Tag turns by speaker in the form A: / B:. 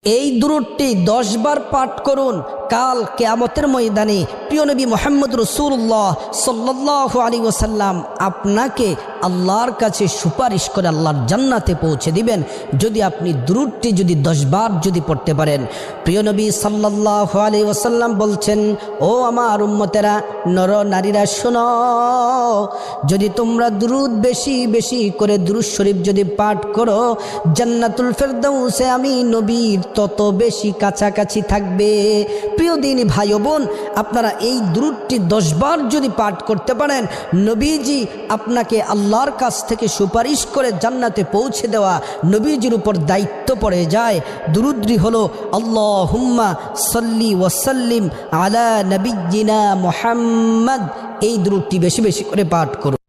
A: এই দুরূদটি 10 বার পাঠ করুন। কাল কিয়ামতের ময়দানে প্রিয় নবী মুহাম্মদ রাসূলুল্লাহ সাল্লাল্লাহু আলাইহি ওয়াসাল্লাম আপনাকে আল্লাহর কাছে সুপারিশ করে আল্লাহর জান্নাতে পৌঁছে দিবেন যদি আপনি দুরূদটি যদি 10 বার যদি পড়তে পারেন। প্রিয় নবী সাল্লাল্লাহু আলাইহি ওয়াসাল্লাম বলছেন, ও আমার উম্মতেরা, নর নারীরা শোনো, যদি তোমরা দুরূদ বেশি বেশি করে দুরূদ শরীফ যদি পাঠ করো, জান্নাতুল ফেরদাউসে আমি নবীর তত বেশি কাছাকাছি থাকবে। প্রিয় দিনী ভাই ও বোন, আপনারা এই দুরূদটি 10 বার যদি পাঠ করতে পারেন, নবীজি আপনাকে আল্লাহর কাছ থেকে সুপারিশ করে জান্নাতে পৌঁছে দেওয়া নবীজির উপর দায়িত্ব পড়ে যায়। দুরূদটি হলো আল্লাহুম্মা সাল্লি ওয়া সাল্লিম আলা নবিয়্যিনা মুহাম্মদ। এই দুরূদটি বেশি বেশি করে পাঠ করুন।